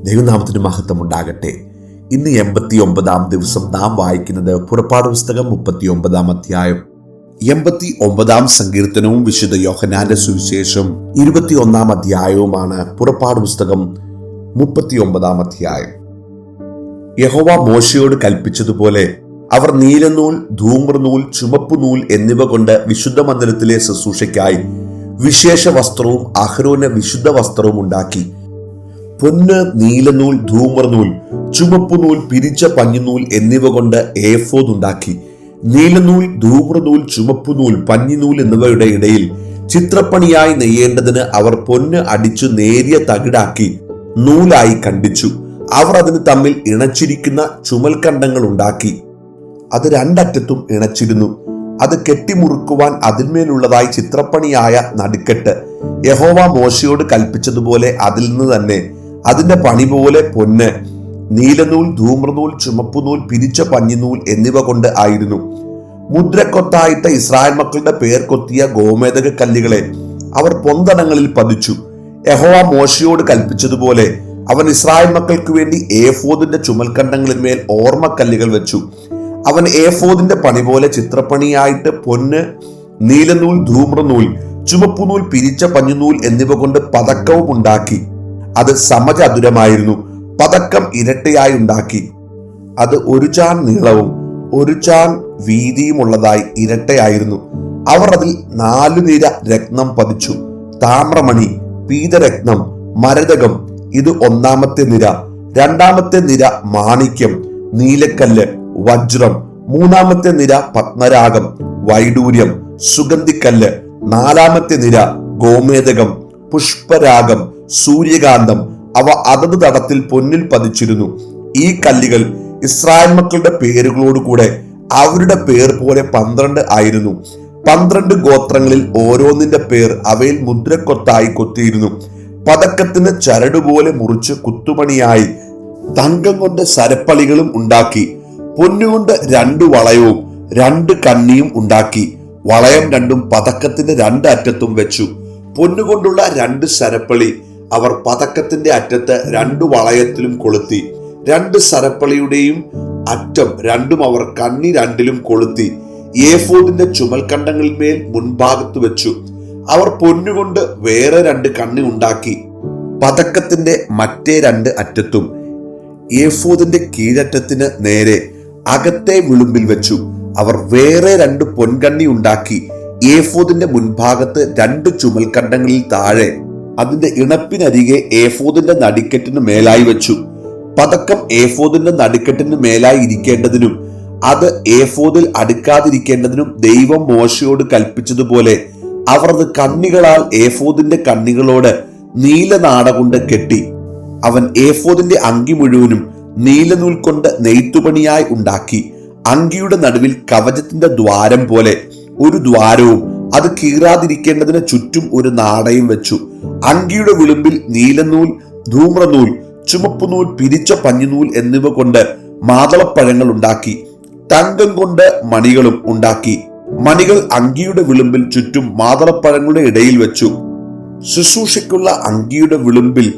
ദൈവനാമത്തിന് മഹത്വം ഉണ്ടാകട്ടെ. ഇന്ന് 89 ദിവസം നാം വായിക്കുന്നത് പുറപ്പാട് പുസ്തകം 39 അധ്യായം 89 സങ്കീർത്തനവും വിശുദ്ധ യോഹന്നാന്റെ സുവിശേഷം 21 അധ്യായവുമാണ്. പുറപ്പാട് പുസ്തകം 39 അധ്യായം. യഹോവ മോശയോട് കൽപ്പിച്ചതുപോലെ അവർ നീലനൂൽ, ധൂമ്രനൂൽ, ചുമപ്പുനൂൽ എന്നിവ കൊണ്ട് വിശുദ്ധ മന്ദിരത്തിലെ ശുശ്രൂഷയ്ക്കായി വിശേഷ വസ്ത്രവും അഹരോന് വിശുദ്ധ വസ്ത്രവും ഉണ്ടാക്കി. പൊന്ന്, നീലനൂൽ, ധൂമ്രനൂൽ, ചുമപ്പുനൂൽ, പിരിച്ച പഞ്ഞിനൂൽ എന്നിവ കൊണ്ട് ഏഫോദ് ഉണ്ടാക്കി. നീലനൂൽ, ധൂമ്രനൂൽ, ചുമപ്പുനൂൽ, പഞ്ഞിനൂൽ എന്നിവയുടെ ഇടയിൽ ചിത്രപ്പണിയായി നെയ്യേണ്ടതിന് അവർ പൊന്ന് അടിച്ചു നേരിയ തകിടാക്കി നൂലായി കണ്ടിച്ചു. അവർ അതിന് തമ്മിൽ ഇണച്ചിരിക്കുന്ന ചുമൽക്കണ്ടങ്ങൾ ഉണ്ടാക്കി. അത് രണ്ടറ്റത്തും ഇണച്ചിരുന്നു. അത് കെട്ടിമുറുക്കുവാൻ അതിന്മേലുള്ളതായി ചിത്രപ്പണിയായ നടുക്കെട്ട് യഹോവ മോശയോട് കൽപ്പിച്ചതുപോലെ അതിൽ നിന്ന് തന്നെ അതിന്റെ പണി പോലെ പൊന്ന്, നീലനൂൽ, ധൂമ്രനൂൽ, ചുമപ്പുനൂൽ, പിരിച്ച പഞ്ഞിനൂൽ എന്നിവ കൊണ്ട് ആയിരുന്നു. മുദ്രക്കൊത്തായിട്ട് ഇസ്രായേൽ മക്കളുടെ പേർ കൊത്തിയ ഗോമേദക കല്ലുകളെ അവർ പൊന്തടങ്ങളിൽ പതിച്ചു. യഹോവ മോശയോട് കൽപ്പിച്ചതുപോലെ അവൻ ഇസ്രായേൽ മക്കൾക്ക് വേണ്ടി ഏഫോദിന്റെ ചുമൽക്കണ്ടങ്ങളിന്മേൽ ഓർമ്മക്കല്ലുകൾ വെച്ചു. അവൻ ഏഫോദിന്റെ പണി പോലെ ചിത്രപ്പണിയായിട്ട് പൊന്ന്, നീലനൂൽ, ധൂമ്രനൂൽ, ചുമപ്പുനൂൽ, പിരിച്ച പഞ്ഞുനൂൽ എന്നിവ കൊണ്ട് പതക്കവും ഉണ്ടാക്കി. അത് സമചതുരമായിരുന്നു. പതക്കം ഇരട്ടയായി ഉണ്ടാക്കി. അത് ഒരു ചാൺ നീളവും ഒരു ചാൺ വീതിയുമുള്ളതായി ഇരട്ടയായിരുന്നു. അവർ അതിൽ 4 നിര രത്നം പതിച്ചു. താമ്രമണി, പീതരത്നം, മരതകം ഇത് ഒന്നാമത്തെ നിര. രണ്ടാമത്തെ നിര മാണിക്യം, നീലക്കല്ല്, വജ്രം. മൂന്നാമത്തെ നിര പത്മരാഗം, വൈഡൂര്യം, സുഗന്ധിക്കല്ല്. നാലാമത്തെ നിര ഗോമേദകം, പുഷ്പരാഗം, സൂര്യകാന്തം. അവ അതത് തടത്തിൽ പൊന്നിൽ പതിച്ചിരുന്നു. ഈ കല്ലുകൾ ഇസ്രായേൽ മക്കളുടെ പേരുകളോടുകൂടെ അവരുടെ പേർ പോലെ 12 ആയിരുന്നു. 12 ഗോത്രങ്ങളിൽ ഓരോന്നിന്റെ പേർ അവയിൽ മുദ്രക്കൊത്തായി കൊത്തിയിരുന്നു. പതക്കത്തിന് ചരടുപോലെ മുറിച്ച് കുത്തുപണിയായി തങ്കം കൊണ്ട് സരപ്പളികളും ഉണ്ടാക്കി. പൊന്നുകൊണ്ട് 2 വളയവും 2 കണ്ണിയും ഉണ്ടാക്കി. വളയം രണ്ടും പതക്കത്തിന്റെ 2 അറ്റത്തും വെച്ചു. പൊന്നുകൊണ്ടുള്ള 2 സരപ്പളി അവർ പതക്കത്തിന്റെ അറ്റത്ത് 2 വളയത്തിലും കൊളുത്തി. 2 സരപ്പളിയുടെയും അറ്റം രണ്ടും അവർ കണ്ണി 2ലും കൊളുത്തി. ഏഫോദിന്റെ ചുമൽക്കണ്ടങ്ങളിന്മേൽ മുൻഭാഗത്ത് വെച്ചു. അവർ പൊന്നുകൊണ്ട് വേറെ 2 കണ്ണി ഉണ്ടാക്കി പതക്കത്തിന്റെ മറ്റേ 2 അറ്റത്തും. ഏഫോദിന്റെ കീഴറ്റത്തിന് നേരെ അകത്തെ വിളുമ്പിൽ വെച്ചു. അവർ വേറെ 2 പൊൻകണ്ണി ഉണ്ടാക്കി ഏഫോദിന്റെ മുൻഭാഗത്ത് 2 ചുമൽക്കണ്ടങ്ങളിൽ താഴെ അതിന്റെ ഇണപ്പിനരികെ ഏഫോദിന്റെ നടിക്കെട്ടിന് മേലായി വെച്ചു. പതക്കം ഏഫോദിന്റെ നടുക്കെട്ടിന് മേലായി ഇരിക്കേണ്ടതിനും അത് ഏഫോദിൽ അടുക്കാതിരിക്കേണ്ടതിനും ദൈവം മോശയോട് കൽപ്പിച്ചതുപോലെ അവർ അത് കണ്ണികളാൽ ഏഫോദിന്റെ കണ്ണികളോട് നീലനാട കൊണ്ട് കെട്ടി. അവൻ ഏഫോദിന്റെ അങ്കി മുഴുവനും നീലനൂൽ കൊണ്ട് നെയ്ത്തുപണിയായി ഉണ്ടാക്കി. അങ്കിയുടെ നടുവിൽ കവചത്തിന്റെ ദ്വാരം പോലെ ഒരു ദ്വാരവും അത് കീറാതിരിക്കേണ്ടതിന് ചുറ്റും ഒരു നാടയും വെച്ചു. അങ്കിയുടെ വിളുമ്പിൽ നീലനൂൽ, ധൂമ്രനൂൽ, ചുമപ്പുനൂൽ, പിരിച്ച പഞ്ഞിനൂൽ എന്നിവ കൊണ്ട് മാതളപ്പഴങ്ങൾ ഉണ്ടാക്കി. തങ്കം കൊണ്ട് മണികളും ഉണ്ടാക്കി. മണികൾ അങ്കിയുടെ വിളുമ്പിൽ ചുറ്റും മാതളപ്പഴങ്ങളുടെ ഇടയിൽ വെച്ചു. ശുശ്രൂഷയ്ക്കുള്ള അങ്കിയുടെ വിളുമ്പിൽ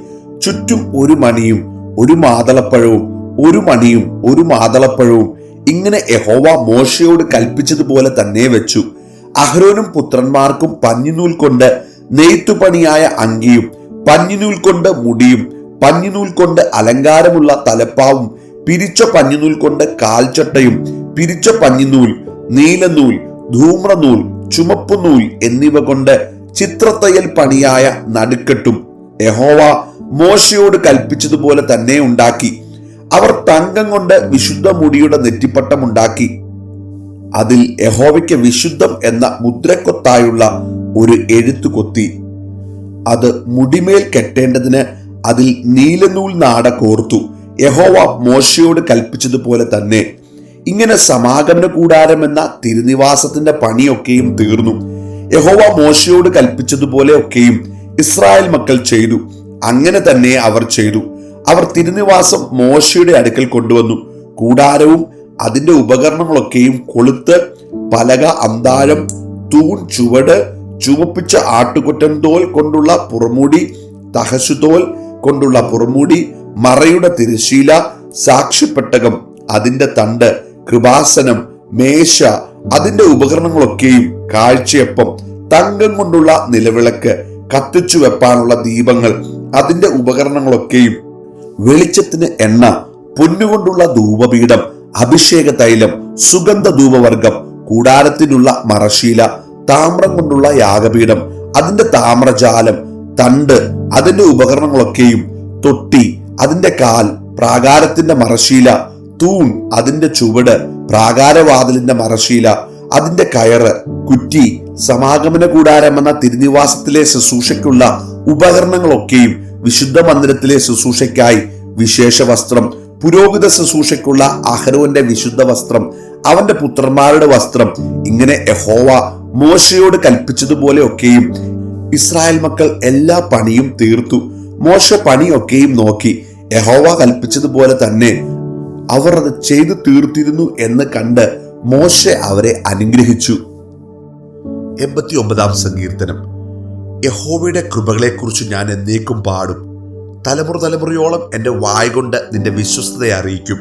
ചുറ്റും ഒരു മണിയും ഒരു മാതളപ്പഴവും, ഒരു മണിയും ഒരു മാതളപ്പഴവും. ഇങ്ങനെ യഹോവ മോശയോട് കൽപ്പിച്ചതുപോലെ തന്നെ വെച്ചു. അഹരോനും പുത്രന്മാർക്കും പഞ്ഞിനൂൽ കൊണ്ട് നെയ്ത്തുപണിയായ അങ്കിയും, പഞ്ഞിനൂൽ കൊണ്ട് മുടിയും, പഞ്ഞിനൂൽ കൊണ്ട് അലങ്കാരമുള്ള തലപ്പാവും, പിരിച്ച പഞ്ഞിനൂൽ കൊണ്ട് കാൽച്ചട്ടയും, പിരിച്ച പഞ്ഞിനൂൽ, നീലനൂൽ, ധൂമ്രനൂൽ, ചുമപ്പുനൂൽ എന്നിവ കൊണ്ട് ചിത്രത്തയ്യൽ പണിയായ നടുക്കെട്ടും യഹോവ മോശയോട് കൽപ്പിച്ചതുപോലെ തന്നെ ഉണ്ടാക്കി. അവർ തങ്കം കൊണ്ട് വിശുദ്ധ മുടിയുടെ നെറ്റിപ്പട്ടം ഉണ്ടാക്കി. അതിൽ യഹോവയ്ക്ക് വിശുദ്ധം എന്ന മുദ്രക്കൊത്തായുള്ള ഒരു എഴുത്തു കൊത്തി. അത് മുടിമേൽ കെട്ടേണ്ടതിന് അതിൽ നീലനൂൽ നാട കോർത്തു. യഹോവ മോശയോട് കൽപ്പിച്ചതുപോലെ തന്നെ. ഇങ്ങനെ സമാഗമന കൂടാരം എന്ന തിരുനിവാസത്തിന്റെ പണിയൊക്കെയും തീർന്നു. യഹോവ മോശയോട് കൽപ്പിച്ചതുപോലെ ഒക്കെയും ഇസ്രായേൽ മക്കൾ ചെയ്തു. അങ്ങനെ തന്നെ അവർ ചെയ്തു. അവർ തിരുനിവാസം മോശയുടെ അടുക്കൽ കൊണ്ടുവന്നു. കൂടാരവും അതിന്റെ ഉപകരണങ്ങളൊക്കെയും കൊളുത്ത്, പലക, അന്താഴം, തൂൺ, ചുവട്, ചുവപ്പിച്ച ആട്ടുകൊറ്റൻ തോൽ കൊണ്ടുള്ള പുറമൂടി, തഹശുതോൽ കൊണ്ടുള്ള പുറമൂടി, മറയുടെ തിരശീല, സാക്ഷ്യപ്പെട്ടകം, അതിന്റെ തണ്ട്, കൃപാസനം, മേശ, അതിന്റെ ഉപകരണങ്ങളൊക്കെയും, കാഴ്ചയപ്പം, തങ്കം കൊണ്ടുള്ള നിലവിളക്ക്, കത്തിച്ചു വെപ്പാനുള്ള ദീപങ്ങൾ, അതിന്റെ ഉപകരണങ്ങളൊക്കെയും, വെളിച്ചത്തിന് എണ്ണ, പൊന്നുകൊണ്ടുള്ള ധൂപപീഠം, അഭിഷേക തൈലം, സുഗന്ധ ധൂപവർഗം, കൂടാരത്തിനുള്ള മറശീല, താമ്രം കൊണ്ടുള്ള യാഗപീഠം, അതിന്റെ താമ്രജാലം, തണ്ട്, അതിന്റെ ഉപകരണങ്ങളൊക്കെയും, തൊട്ടി, അതിന്റെ കാൽ, പ്രാകാരത്തിന്റെ മറശീല, തൂൺ, അതിന്റെ ചുവട്, പ്രാകാരവാതിലിന്റെ മറശീല, അതിന്റെ കയറ്, കുറ്റി, സമാഗമന കൂടാരം എന്ന തിരുനിവാസത്തിലെ ശുശ്രൂഷയ്ക്കുള്ള ഉപകരണങ്ങളൊക്കെയും, വിശുദ്ധ മന്ദിരത്തിലെ ശുശ്രൂഷയ്ക്കായി വിശേഷ വസ്ത്രം, പുരോഹിത ശുശ്രൂഷയ്ക്കുള്ള അഹരോന്റെ വിശുദ്ധ വസ്ത്രം, അവന്റെ പുത്രന്മാരുടെ വസ്ത്രം, ഇങ്ങനെ യഹോവ മോശയോട് കൽപ്പിച്ചതുപോലെ ഒക്കെയും ഇസ്രായേൽ മക്കൾ എല്ലാ പണിയും തീർത്തു. മോശ പണിയൊക്കെയും നോക്കി യഹോവ കൽപ്പിച്ചതുപോലെ തന്നെ അവർ അത് ചെയ്തു തീർത്തിരുന്നു എന്ന് കണ്ട് മോശ അവരെ അനുഗ്രഹിച്ചു. 89 സങ്കീർത്തനം. യഹോവയുടെ കൃപകളെക്കുറിച്ച് ഞാൻ എന്നേക്കും പാടും. തലമുറ തലമുറയോളം എൻ്റെ വായ് കൊണ്ട് നിന്റെ വിശ്വസ്തതയെ അറിയിക്കും.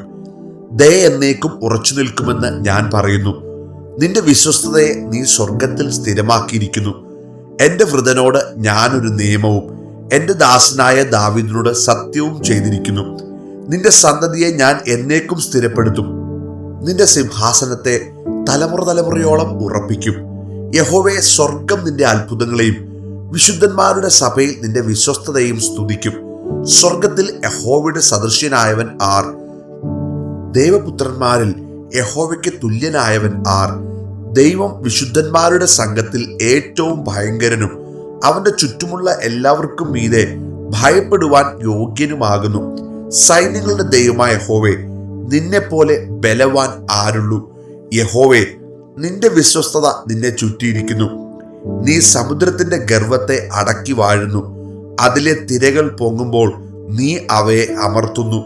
ദയ എന്നേക്കും ഉറച്ചു നിൽക്കുമെന്ന് ഞാൻ പറയുന്നു. നിന്റെ വിശ്വസ്തതയെ നീ സ്വർഗത്തിൽ സ്ഥിരമാക്കിയിരിക്കുന്നു. എൻ്റെ വൃതനോട് ഞാനൊരു നിയമവും എൻ്റെ ദാസനായ ദാവീദിനോട് സത്യവും ചെയ്തിരിക്കുന്നു. നിന്റെ സന്തതിയെ ഞാൻ എന്നേക്കും സ്ഥിരപ്പെടുത്തും. നിന്റെ സിംഹാസനത്തെ തലമുറ തലമുറയോളം ഉറപ്പിക്കും. യഹോവേ, സ്വർഗം നിന്റെ അത്ഭുതങ്ങളെയും വിശുദ്ധന്മാരുടെ സഭയിൽ നിന്റെ വിശ്വസ്തതയും സ്തുതിക്കും. സ്വർഗത്തിൽ യഹോവയുടെ സദൃശ്യനായവൻ ആർ? ദൈവപുത്രന്മാരിൽ യഹോവയ്ക്ക് തുല്യനായവൻ ആർ? ദൈവം വിശുദ്ധന്മാരുടെ സംഘത്തിൽ ഏറ്റവും ഭയങ്കരനും അവന്റെ ചുറ്റുമുള്ള എല്ലാവർക്കും മീതെ ഭയപ്പെടുവാൻ യോഗ്യനുമാകുന്നു. സൈന്യങ്ങളുടെ ദൈവമായ യഹോവേ, നിന്നെപ്പോലെ ബലവാൻ ആരുള്ളൂ? യഹോവേ, നിന്റെ വിശ്വസ്തത നിന്നെ ചുറ്റിയിരിക്കുന്നു. നീ സമുദ്രത്തിന്റെ ഗർവത്തെ അടക്കി വാഴുന്നു. അതിലെ തിരകൾ പൊങ്ങുമ്പോൾ നീ അവയെ അമർത്തുന്നു.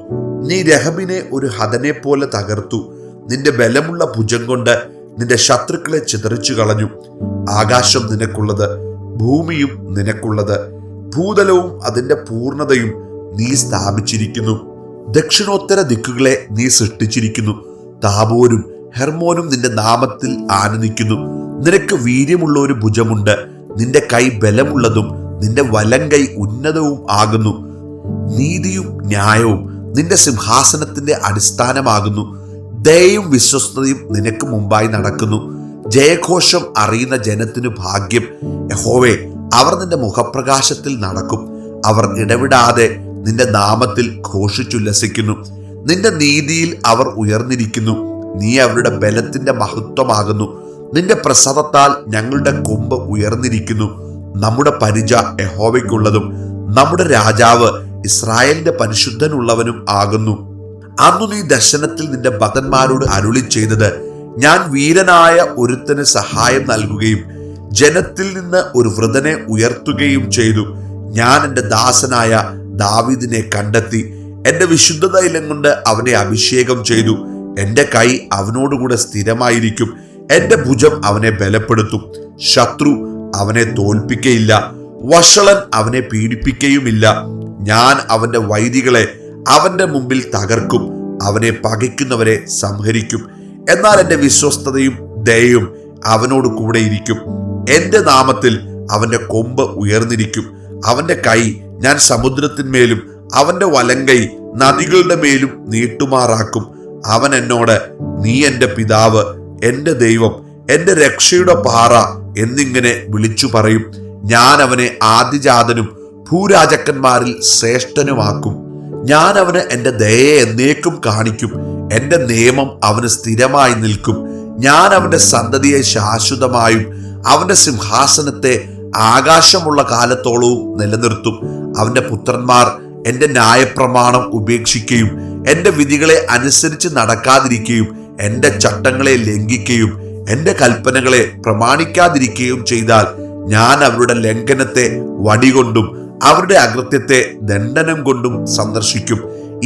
നീ രഹബിനെ ഒരു ഹതനെ പോലെ തകർത്തു. നിന്റെ ബലമുള്ള ഭുജം കൊണ്ട് നിന്റെ ശത്രുക്കളെ ചിതറിച്ചു കളഞ്ഞു. ആകാശം നിനക്കുള്ളത്, ഭൂമിയും നിനക്കുള്ളത്, ഭൂതലവും അതിന്റെ പൂർണ്ണതയും നീ സ്ഥാപിച്ചിരിക്കുന്നു. ദക്ഷിണോത്തര ദിക്കുകളെ നീ സൃഷ്ടിച്ചിരിക്കുന്നു. താബോരും ഹെർമോനും നിന്റെ നാമത്തിൽ ആനന്ദിക്കുന്നു. നിനക്ക് വീര്യമുള്ള ഒരു ഭുജമുണ്ട്. നിന്റെ കൈ ബലമുള്ളതും നിന്റെ വലം കൈ ഉന്നതവും ആകുന്നു. നീതിയും ന്യായവും നിന്റെ സിംഹാസനത്തിന്റെ അടിസ്ഥാനമാകുന്നു. ദയയും വിശ്വസ്തതയും നിനക്ക് മുമ്പായി നടക്കുന്നു. ജയഘോഷം അറിയുന്ന ജനത്തിനു ഭാഗ്യം. യഹോവേ, അവർ നിന്റെ മുഖപ്രകാശത്തിൽ നടക്കും. അവർ ഇടവിടാതെ നിന്റെ നാമത്തിൽ ഘോഷിച്ചുല്ലസിക്കുന്നു. നിന്റെ നീതിയിൽ അവർ ഉയർന്നിരിക്കുന്നു. നീ അവരുടെ ബലത്തിന്റെ മഹത്വമാകുന്നു. നിന്റെ പ്രസാദത്താൽ ഞങ്ങളുടെ കൊമ്പ് ഉയർന്നിരിക്കുന്നു. നമ്മുടെ പരിച യഹോവയ്ക്കുള്ളതും നമ്മുടെ രാജാവ് ഇസ്രായേലിന്റെ പരിശുദ്ധനുള്ളവനും ആകുന്നു. അന്നു നീ ദർശനത്തിൽ നിന്റെ ഭക്തന്മാരോട് അരുളി ചെയ്തത്, ഞാൻ വീരനായ ഒരുത്തന് സഹായം നൽകുകയും ജനത്തിൽ നിന്ന് ഒരു വൃതനെ ഉയർത്തുകയും ചെയ്തു. ഞാൻ എൻ്റെ ദാസനായ ദാവീദിനെ കണ്ടെത്തി. എൻ്റെ വിശുദ്ധ തൈലം കൊണ്ട് അവനെ അഭിഷേകം ചെയ്തു. എൻ്റെ കൈ അവനോടുകൂടെ സ്ഥിരമായിരിക്കും. എൻ്റെ ഭുജം അവനെ ബലപ്പെടുത്തും. ശത്രു അവനെ തോൽപ്പിക്കയില്ല, വഷളൻ അവനെ പീഡിപ്പിക്കുകയുമില്ല. ഞാൻ അവന്റെ വൈരികളെ അവന്റെ മുമ്പിൽ തകർക്കും. അവനെ പകയ്ക്കുന്നവരെ സംഹരിക്കും. എന്നാൽ എൻ്റെ വിശ്വസ്തതയും ദയയും അവനോട് കൂടെ ഇരിക്കും. എൻ്റെ നാമത്തിൽ അവന്റെ കൊമ്പ് ഉയർന്നിരിക്കും. അവന്റെ കൈ ഞാൻ സമുദ്രത്തിന്മേലും അവന്റെ വലങ്കൈ നദികളുടെ മേലും നീട്ടുമാറാക്കും. അവൻ എന്നോട്, നീ എൻ്റെ പിതാവ്, എൻ്റെ ദൈവം, എൻ്റെ രക്ഷയുടെ പാറ എന്നിങ്ങനെ വിളിച്ചു പറയും. ഞാൻ അവനെ ആദിജാതനും ഭൂരാജക്കന്മാരിൽ ശ്രേഷ്ഠനുമാക്കും. ഞാൻ അവന് എൻ്റെ ദയയെ എന്നേക്കും കാണിക്കും. എൻ്റെ നിയമം അവന് സ്ഥിരമായി നിൽക്കും. ഞാൻ അവന്റെ സന്തതിയെ ശാശ്വതമായും അവന്റെ സിംഹാസനത്തെ ആകാശമുള്ള കാലത്തോളവും നിലനിർത്തും. അവന്റെ പുത്രന്മാർ എൻ്റെ ന്യായപ്രമാണം ഉപേക്ഷിക്കുകയും എൻ്റെ വിധികളെ അനുസരിച്ച് നടക്കാതിരിക്കുകയും എൻ്റെ ചട്ടങ്ങളെ ലംഘിക്കുകയും എൻ്റെ കൽപ്പനകളെ പ്രമാണിക്കാതിരിക്കുകയും ചെയ്താൽ ഞാൻ അവരുടെ ലംഘനത്തെ വടികൊണ്ടും അവരുടെ അകൃത്യത്തെ ദണ്ഡനം കൊണ്ടും സന്ദർശിക്കും.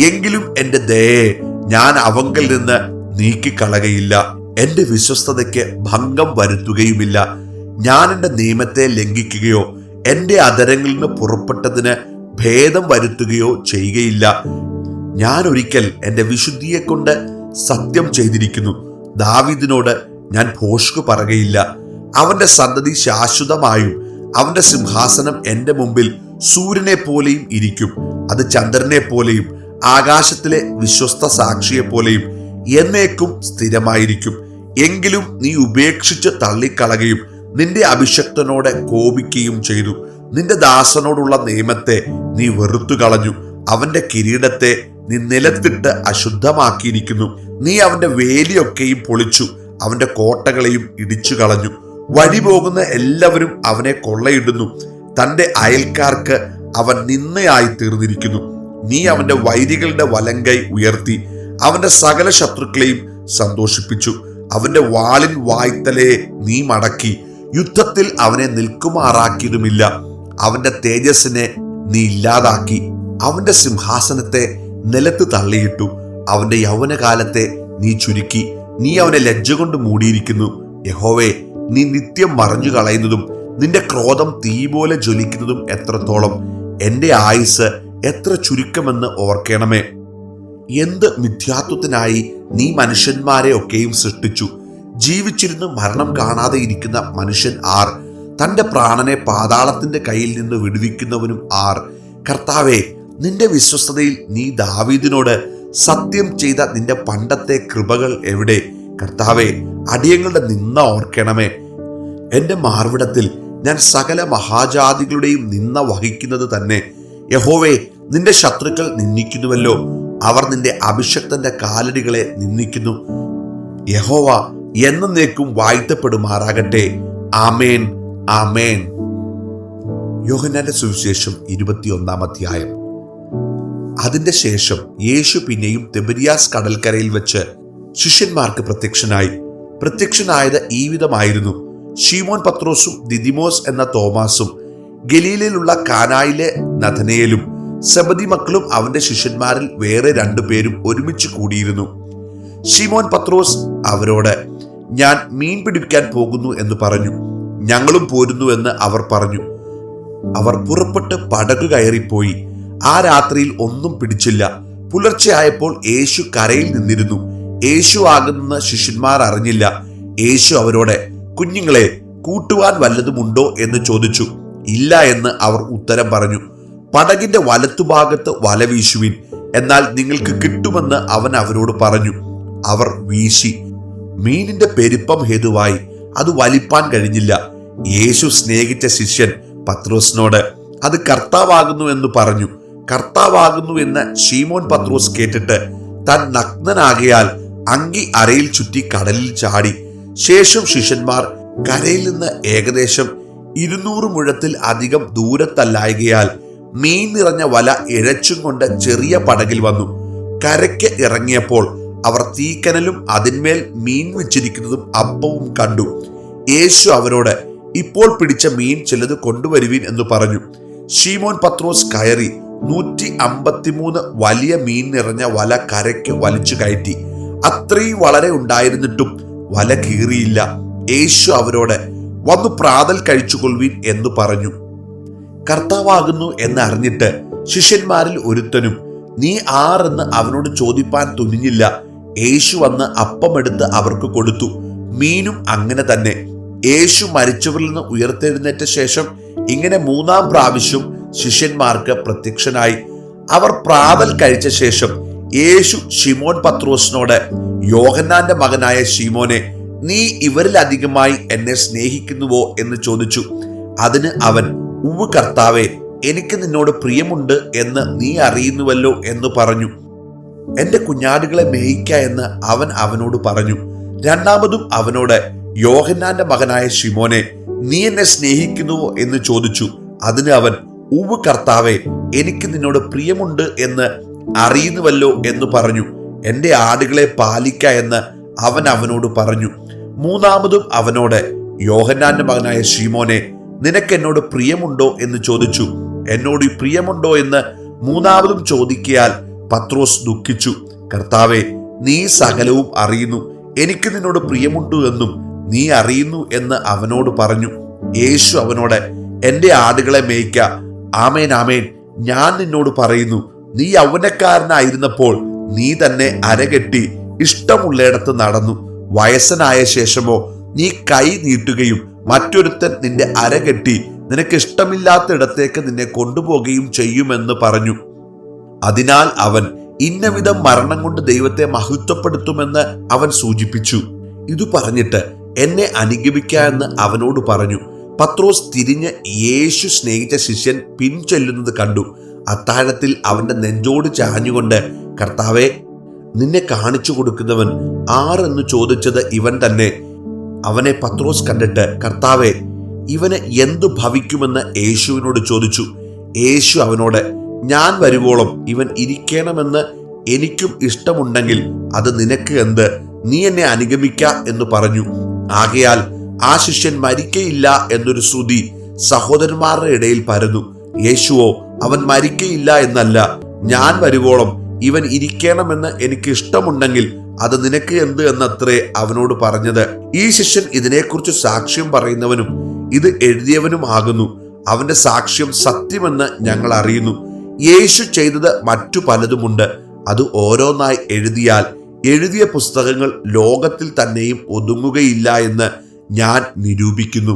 എങ്കിലും എൻ്റെ ദയയെ ഞാൻ അവങ്കൽ നിന്ന് നീക്കിക്കളകയില്ല. എൻ്റെ വിശ്വസ്തതയ്ക്ക് ഭംഗം വരുത്തുകയുമില്ല. ഞാൻ എൻ്റെ നിയമത്തെ ലംഘിക്കുകയോ എൻ്റെ അധരങ്ങളിൽ നിന്ന് പുറപ്പെട്ടതിന് ഭേദം വരുത്തുകയോ ചെയ്യുകയില്ല. ഞാൻ ഒരിക്കൽ എൻ്റെ വിശുദ്ധിയെക്കൊണ്ട് സത്യം ചെയ്തിരിക്കുന്നു. ദാവീദിനോട് ഞാൻ ഭോഷ്കു പറയുകയില്ല. അവന്റെ സന്തതി ശാശ്വതമായും അവന്റെ സിംഹാസനം എൻ്റെ മുമ്പിൽ സൂര്യനെ പോലെയും ഇരിക്കും. അത് ചന്ദ്രനെ പോലെയും ആകാശത്തിലെ വിശ്വസ്ത സാക്ഷിയെ പോലെയും എന്നേക്കും സ്ഥിരമായിരിക്കും. എങ്കിലും നീ ഉപേക്ഷിച്ച് തള്ളിക്കളയുകയും നിന്റെ അഭിഷക്തനോട് കോപിക്കുകയും ചെയ്തു. നിന്റെ ദാസനോടുള്ള നിയമത്തെ നീ വെറുത്തു കളഞ്ഞു. അവന്റെ കിരീടത്തെ നീ നിലത്തിട്ട് അശുദ്ധമാക്കിയിരിക്കുന്നു. നീ അവന്റെ വേലിയൊക്കെയും പൊളിച്ചു, അവന്റെ കോട്ടകളെയും ഇടിച്ചു കളഞ്ഞു. വഴി പോകുന്ന എല്ലാവരും അവനെ കൊള്ളയിടുന്നു. തന്റെ അയൽക്കാർക്ക് അവൻ നിന്നയായി തീർന്നിരിക്കുന്നു. നീ അവന്റെ വൈരികളുടെ വലങ്കൈ ഉയർത്തി അവന്റെ സകല ശത്രുക്കളെയും സന്തോഷിപ്പിച്ചു. അവന്റെ വാളിൻ വായ്ത്തലയെ നീ മടക്കി യുദ്ധത്തിൽ അവനെ നിൽക്കുമാറാക്കിയതുമില്ല. അവന്റെ തേജസ്സിനെ നീ ഇല്ലാതാക്കി അവന്റെ സിംഹാസനത്തെ നിലത്ത് തള്ളിയിട്ടു. അവന്റെ യൗവനകാലത്തെ നീ ചുരുക്കി. നീ അവനെ ലജ്ജ കൊണ്ട് മൂടിയിരിക്കുന്നു. യഹോവേ, നീ നിത്യം മറഞ്ഞു കളയുന്നതും നിന്റെ ക്രോധം തീ പോലെ ജ്വലിക്കുന്നതും എത്രത്തോളം! എന്റെ ആയുസ് എത്ര ചുരുക്കമെന്ന് ഓർക്കണമേ. എന്ത് മിഥ്യാത്വത്തിനായി നീ മനുഷ്യന്മാരെ ഒക്കെയും സൃഷ്ടിച്ചു! ജീവിച്ചിരുന്ന് മരണം കാണാതെ ഇരിക്കുന്ന മനുഷ്യൻ ആർ? തന്റെ പ്രാണനെ പാതാളത്തിന്റെ കയ്യിൽ നിന്ന് വിടുവിക്കുന്നവനും ആർ? കർത്താവേ, നിന്റെ വിശ്വസ്തതയിൽ നീ ദാവീദിനോട് സത്യം ചെയ്ത നിന്റെ പണ്ടത്തെ കൃപകൾ എവിടെ? കർത്താവേ, അടിയങ്ങളുടെ നിന്ന ഓർക്കണമേ. എന്റെ മാർവിടത്തിൽ ഞാൻ സകല മഹാജാതികളുടെയും നിന്ന വഹിക്കുന്നത് തന്നെ. യഹോവേ, നിന്റെ ശത്രുക്കൾ നിന്ദിക്കുന്നുവല്ലോ. അവർ നിന്റെ അഭിഷക്തന്റെ കാലടികളെ നിന്ദിക്കുന്നു. യഹോവ എന്നേക്കും വാഴ്ത്തപ്പെടുമാറാകട്ടെ. ആമേൻ, ആമേൻ. യോഹന്നാന്റെ സുവിശേഷം 21-ാം അധ്യായം. അതിന്റെ ശേഷം യേശു പിന്നെയും തിബരിയാസ് കടൽക്കരയിൽ വെച്ച് ശിഷ്യന്മാർക്ക് പ്രത്യക്ഷനായത് ഈ വിധമായിരുന്നു. ശീമോൻ പത്രോസും ദിദിമോസ് എന്ന തോമാസും ഗലീലയിലുള്ള കാനായിലെ നഥനയേലും സെബദി മക്കളും അവന്റെ ശിഷ്യന്മാരിൽ വേറെ 2 പേരും ഒരുമിച്ച് കൂടിയിരുന്നു. ശീമോൻ പത്രോസ് അവരോട്, ഞാൻ മീൻ പിടിക്കാൻ പോകുന്നു എന്ന് പറഞ്ഞു. ഞങ്ങളും പോരുന്നു എന്ന് അവർ പറഞ്ഞു. അവർ പുറപ്പെട്ട് പടക് കയറിപ്പോയി. ആ രാത്രിയിൽ ഒന്നും പിടിച്ചില്ല. പുലർച്ചെ ആയപ്പോൾ യേശു കരയിൽ നിന്നിരുന്നു. യേശു ആകുന്ന ശിഷ്യന്മാർ അറിഞ്ഞില്ല. യേശു അവരോട്, കുഞ്ഞുങ്ങളെ, കൂട്ടുവാൻ വല്ലതുമുണ്ടോ എന്ന് ചോദിച്ചു. ഇല്ല എന്ന് അവർ ഉത്തരം പറഞ്ഞു. പടകിന്റെ വലത്തുഭാഗത്ത് വല വീശുവിൻ, എന്നാൽ നിങ്ങൾക്ക് കിട്ടുമെന്ന് അവൻ അവരോട് പറഞ്ഞു. അവർ വീശി. മീനിന്റെ പെരുപ്പം ഹേതുവായി അത് വലിപ്പാൻ കഴിഞ്ഞില്ല. യേശു സ്നേഹിച്ച ശിഷ്യൻ പത്രോസിനോട്, അത് കർത്താവാകുന്നു എന്ന് പറഞ്ഞു. കർത്താവാകുന്നു എന്ന് ശീമോൻ പത്രോസ് കേട്ടിട്ട് താൻ നഗ്നനാകയാൽ അങ്കി അരയിൽ ചുറ്റി കടലിൽ ചാടി. ശേഷം ശിഷ്യന്മാർ കരയിൽ നിന്ന് ഏകദേശം 200 മുഴത്തിൽ അധികം ദൂരത്തല്ലായകയാൽ മീൻ നിറഞ്ഞ വല ഇഴച്ചും കൊണ്ട് ചെറിയ പടകിൽ വന്നു. കരയ്ക്ക് ഇറങ്ങിയപ്പോൾ അവർ തീക്കനലും അതിന്മേൽ മീൻ വെച്ചിരിക്കുന്നതും അപ്പവും കണ്ടു. യേശു അവരോട്, ഇപ്പോൾ പിടിച്ച മീൻ ചിലത് കൊണ്ടുവരുവിൻ എന്ന് പറഞ്ഞു. ശീമോൻ പത്രോസ് കയറി 153 വലിയ മീൻ നിറഞ്ഞ വല കരയ്ക്ക് വലിച്ചു കയറ്റി. അത്രയും വളരെ ഉണ്ടായിരുന്നിട്ടും വല കീറിയില്ല. യേശു അവരോട്, വന്നു പ്രാതൽ കഴിച്ചുകൊള്ളുവിൻ എന്ന് പറഞ്ഞു. കർത്താവാകുന്നു എന്നറിഞ്ഞിട്ട് ശിഷ്യന്മാരിൽ ഒരുത്തനും നീ ആരെന്ന് അവനോട് ചോദിപ്പാൻ തുനിഞ്ഞില്ല. യേശു വന്ന് അപ്പമെടുത്ത് അവർക്ക് കൊടുത്തു. മീനും അങ്ങനെ തന്നെ. യേശു മരിച്ചവരിൽ നിന്ന് ഉയർത്തെഴുന്നേറ്റ ശേഷം ഇങ്ങനെ 3-ാം പ്രാവശ്യം ശിഷ്യന്മാർക്ക് പ്രത്യക്ഷനായി. അവർ പ്രാതൽ കഴിച്ച ശേഷം യേശു ശിമോൻ പത്രോസിനോട്, യോഹന്നാന്റെ മകനായ ശിമോനെ, നീ ഇവരിലധികമായി എന്നെ സ്നേഹിക്കുന്നുവോ എന്ന് ചോദിച്ചു. അതിന് അവൻ, ഉവ്വ് കർത്താവേ, എനിക്ക് നിന്നോട് പ്രിയമുണ്ട് എന്ന് നീ അറിയുന്നുവല്ലോ എന്ന് പറഞ്ഞു. എന്റെ കുഞ്ഞാടുകളെ മേയിക്ക എന്ന് അവൻ അവനോട് പറഞ്ഞു. രണ്ടാമതും അവനോട്, യോഹന്നാന്റെ മകനായ ശിമോനെ, നീ എന്നെ സ്നേഹിക്കുന്നുവോ എന്ന് ചോദിച്ചു. അതിന് അവൻ, ഉവ്വ് കർത്താവേ, എനിക്ക് നിന്നോട് പ്രിയമുണ്ട് എന്ന് അറിയുന്നുവല്ലോ എന്ന് പറഞ്ഞു. എന്റെ ആടുകളെ പാലിക്ക എന്ന് അവൻ അവനോട് പറഞ്ഞു. മൂന്നാമതും അവനോട്, യോഹന്നാന്റെ മകനായ ശിമോനെ, നിനക്ക് എന്നോട് പ്രിയമുണ്ടോ എന്ന് ചോദിച്ചു. എന്നോട് പ്രിയമുണ്ടോ എന്ന് മൂന്നാമതും ചോദിക്കയാൽ പത്രോസ് ദുഃഖിച്ചു. കർത്താവേ, നീ സകലവും അറിയുന്നു. എനിക്ക് നിന്നോട് പ്രിയമുണ്ടു എന്നും നീ അറിയുന്നു എന്ന് അവനോട് പറഞ്ഞു. യേശു അവനോട്, എന്റെ ആടുകളെ മേയ്ക്ക. ആമേൻ, ആമേൻ, ഞാൻ നിന്നോട് പറയുന്നു, നീ യൗവനക്കാരനായിരുന്നപ്പോൾ നീ തന്നെ അരകെട്ടി ഇഷ്ടമുള്ളയിടത്ത് നടന്നു. വയസ്സനായ ശേഷമോ നീ കൈ നീട്ടുകയും മറ്റൊരുത്തൻ നിന്റെ അരകെട്ടി നിനക്ക് ഇഷ്ടമില്ലാത്ത ഇടത്തേക്ക് നിന്നെ കൊണ്ടുപോകുകയും ചെയ്യുമെന്ന് പറഞ്ഞു. അതിനാൽ അവൻ ഇന്നവിധം മരണം കൊണ്ട് ദൈവത്തെ മഹത്വപ്പെടുത്തുമെന്ന് അവൻ സൂചിപ്പിച്ചു. ഇതു പറഞ്ഞിട്ട് എന്നെ അനുഗമിക്ക എന്ന് അവനോട് പറഞ്ഞു. പത്രോസ് തിരിഞ്ഞ് യേശു സ്നേഹിച്ച ശിഷ്യൻ പിൻചെല്ലുന്നത് കണ്ടു. അത്താഴത്തിൽ അവന്റെ നെഞ്ചോട് ചാഞ്ഞുകൊണ്ട്, കർത്താവേ, നിന്നെ കാണിച്ചു കൊടുക്കുന്നവൻ ആരെന്ന് ചോദിച്ചത് ഇവൻ തന്നെ. അവനെ പത്രോസ് കണ്ടിട്ട്, കർത്താവേ, ഇവന് എന്തു ഭവിക്കുമെന്ന് യേശുവിനോട് ചോദിച്ചു. യേശു അവനോട്, ഞാൻ വരുവോളം ഇവൻ ഇരിക്കണമെന്ന് എനിക്കും ഇഷ്ടമുണ്ടെങ്കിൽ അത് നിനക്ക് എന്ത്? നീ എന്നെ അനുഗമിക്ക എന്ന് പറഞ്ഞു. ആകയാൽ ആ ശിഷ്യൻ മരിക്കയില്ല എന്നൊരു ശ്രുതി സഹോദരന്മാരുടെ ഇടയിൽ പരന്നു. യേശുവോ, അവൻ മരിക്കയില്ല എന്നല്ല, ഞാൻ വരുവോളം ഇവൻ ഇരിക്കണമെന്ന് എനിക്ക് ഇഷ്ടമുണ്ടെങ്കിൽ അത് നിനക്ക് എന്ത് എന്നത്രേ അവനോട് പറഞ്ഞത്. ഈ ശിഷ്യൻ ഇതിനെക്കുറിച്ച് സാക്ഷ്യം പറയുന്നവനും ഇത് എഴുതിയവനും ആകുന്നു. അവന്റെ സാക്ഷ്യം സത്യമെന്ന് ഞങ്ങൾ അറിയുന്നു. യേശു ചെയ്തത് മറ്റു പലതുമുണ്ട്. അത് ഓരോന്നായി എഴുതിയാൽ എഴുതിയ പുസ്തകങ്ങൾ ലോകത്തിൽ തന്നെയും ഒതുങ്ങുകയില്ല എന്ന് ഞാൻ നിരൂപിക്കുന്നു.